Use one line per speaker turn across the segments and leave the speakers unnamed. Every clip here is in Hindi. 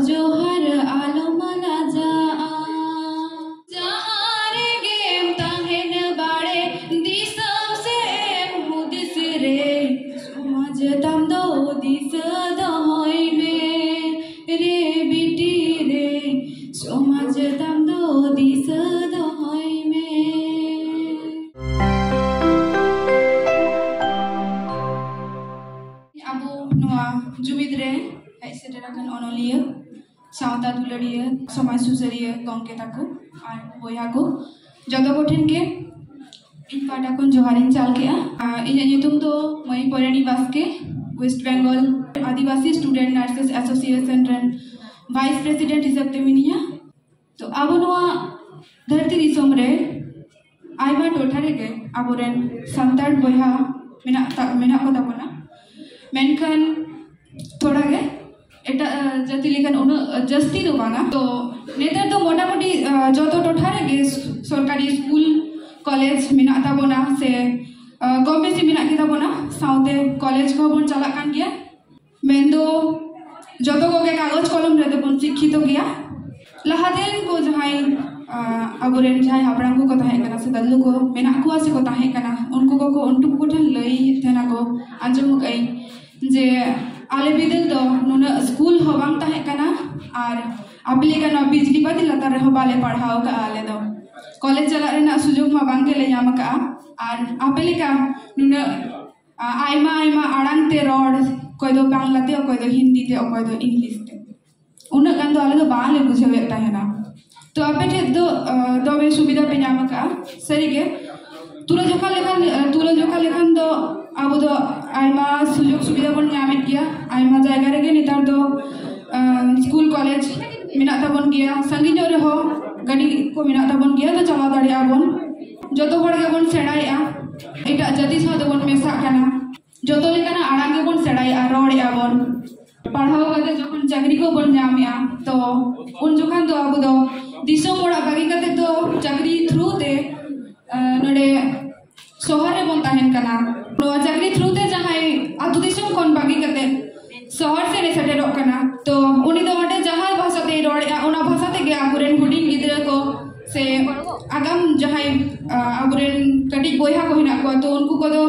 जोहर आलमला जहारे गेम ताहेन बाड़े दिसम से मुदिस रे समाज तम दो दिस दहोई में रे बिटी रे समाज तम दो दिस दहोई में अबो नोआ जुमिद रे सेटराकन अनलिया सावता दुलड़िया समाज सुसरिया गंके ताको और बोया को जतो कोठिन के इन पाटा कोन जोहारिन चाल के इन्या नितुम तो मई परेनी बास्के West Bengal Adivasi student nurses association रन वाइस प्रेसिडेंट हिसाब ते मिनिया तो अब नोआ धरती दिसोम रे आइमा टोठा रे के आबोरेन संतान बोया मेना को ताबोना मेनखान थोड़ा गे एटा जाति लेखन उन जस्ती दो बांगा तो नेतर तो मोटामोटी जो तो टोठा रे सरकारी स्कूल कॉलेज मेना ताबोना से कम बेसी मेना के ताबोना साउते कॉलेज को बन चला कान गया मेंदो जतो को के कागज कलम रे बन शिक्षित गया लहादेन को जहाई अबोरेन जहाई हापराम को ताहे कना से दल्लु को मेना को से को ताहे कना उनको को ठन लई थेना को आंजम गई जे आले बिदल दो नुना स्कूल हो बांग ताहे कना और आपले कना बिजली बाती लतार हो बाले पढ़ाओ का आले दो कॉलेज चला रेना सुजोग मा बांग के ले याम का और आपले का नुना आइमा आइमा आड़ांग ते रोड कोई दो बांग्ला ते कोई दो हिंदी ते कोई दो इंग्लिश ते उना गान दो आले दो बाले बुझावे ताहेना तो आपे ठे दो बे सुविधा पे याम का सरी के तुला जोखा लेखान दो अब दो आइमा सुजोग सुविधा बन नामित गया आइमा जायगा रे गे नितार दो स्कूल कॉलेज मिना ताबन गया संगिनो रे हो गाड़ी को मिना ताबन गया तो चला दाड़िया बन जतो हड़ गे बन सेड़ाया एटा जाति सा दो बन मेसा काना जतो लेकाना आड़ांग गे बन सेड़ाया रोड़या बन पढ़ाओ कते जखन चाकरी को बन नामिया तो उन जखन दो अब दो दिसोम मोड़ा बागी कते तो चाकरी थ्रू ते नडे शहर रे बन ताहेन कना चाकरी थ्रू ते जहाई आतु दिसोम कोन बागी कते शहर से रे सेटेरोक कना तो उनी दो ओटे जहां भाषा ते रोड़या ओना भाषा ते गे आबुरेन हुडिंग गिदरा को से आगाम जहाई आबुरेन कटी बोया को हिना को तो उनको को दो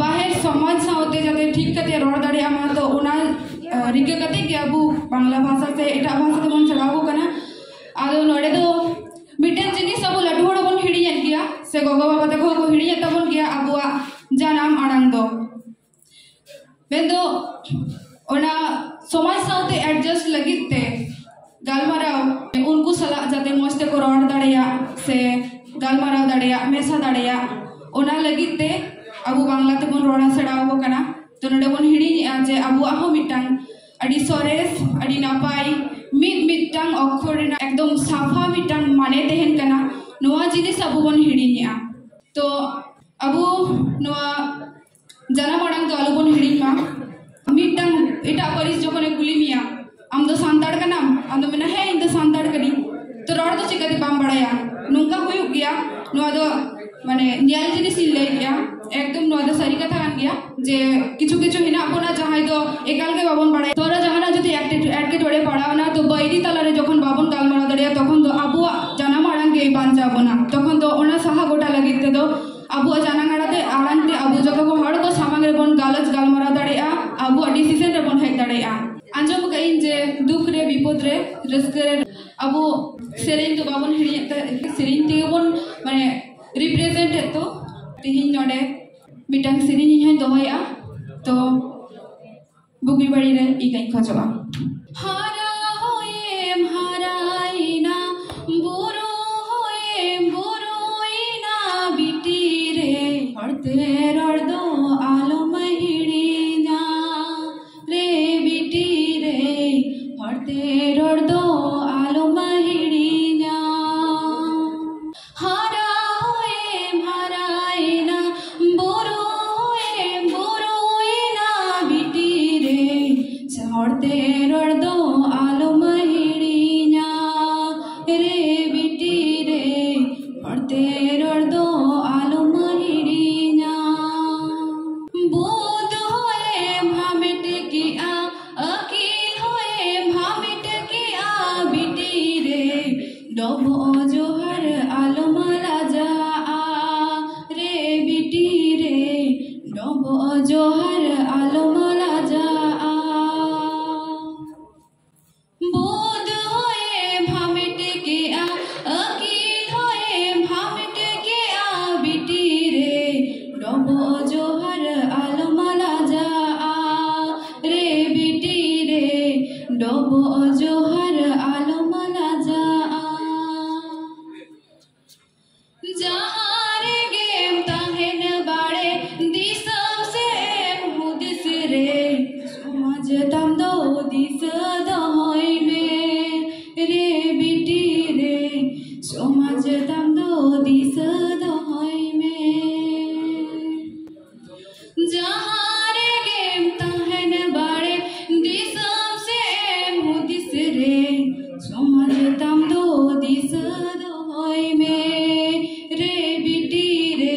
बाहर समाज सावते जाते ठीक कते रोड़ दाड़िया मा तो ओना रिके कते के अबु बांग्ला भाषा से एटा भाषा ते मन चलावो कना आदो नोडे दो मिटेन जिनिस सब लटू हड़ बन हिड़ियन गया से गोगो बाबा तको को हिड़ियन तबन गया अबुआ जानाम आड़ांग दो बेंदो ओना समाज सावते एडजस्ट लगित ते गालमाराव उनको सलाह जाते मस्ते को रोड़ दाड़िया से गालमाराव दाड़िया मेसा दाड़िया ओना लगित ते अबु बांग्ला ते बन रोड़ा सड़ावो कना तो नडे बन हिड़ी जे अबुआ हो मिटांग अडी सरेस अडी नापाई मिटांग अक्षर एकदम साफा मिटांग माने तेहन कना नोआ जिनिस अबु बन हिड़ीनिया तो अबु नोआ जानाम आड़ांग तो आलु बन हिड़ी मा मिटांग एटा परिस जखने कुली मिया आम दो सांताड़ कनाम आम दो मेना हे इन दो सांताड़ कनी तो रोड़ दो चिकाते बाम बड़ाया नुंका हुयुग गया नोआ दो माने नियाल जिनिस लई गया एकदम नोआ दो सरी कथा कान गया जे किछु किछु हिना बोना जहाई दो एकाल के बाबन बड़ाय तोरा जहाना जति एटके टोड़े पड़ावना तो बैरी तलारे जखन बाबन गालमारा दड़िया तखन दो अबुआ जानाम आड़ांग के बांचा बोना तखन दो ओना साहा गोटा लगित ते दो अबुआ जानाम आड़ांग ते अबु जतो को हड़ को सामांग रे बन गालच गालमारा दड़िया अबुआ डिसीजन रे बन हेक दड़िया आंजम कइन जे दुख रे विपद रे रस्के रे अबु सेरेन तो बाबन हिड़ियत सेरेन ते बन माने रिप्रेजेंट तो तिहिन नोडे मिटांग सेरेन हिन दोहया तो बुगी बड़ी रे इकाई खजवा हारा होएम हाराइना बुरो होएम बुरोइना बिटी रे हड़ते रड़दो आलो महिड़ीना रे बिटी रे हड़ते रड़दो आलो महिड़ीना हारा होएम हाराइना बुरो होएम बुरोइना बिटी रे हड़ते रड़दो आलो महिड़ीना रे बिटी रे हड़ते रड़दो आलो महिड़ीना बोध होए भामिट किया अकील होए भामिट डबो जोहर आलमला जा रे बिटी रे डबो जोहर आलमला जा बोध होए भामिट के अकील होए भामिट के बिटी रे डबो जोहर आलमला जा रे बिटी रे डबो जोहर आलमला जा जहारे गेम ताहेन बाड़े दिसम से मुदिस रे समाज तम दो दिस दहोई में रे बिटी रे समाज तम दो दिस दहोई में जहारे गेम ताहेन बाड़े दिसम से मुदिस रे समाज तम दो दिस दहोई में रे बिटी रे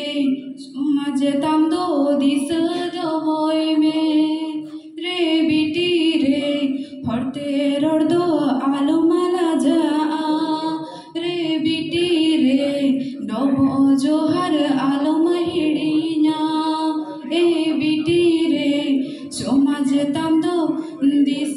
समाज तम दो दिस दहोई में रे बिटी रे फरते रड़ दो आलमला जा रे बिटी रे डबो जोहर आलम हिड़ीना ए बिटी रे समाज तम दो दिस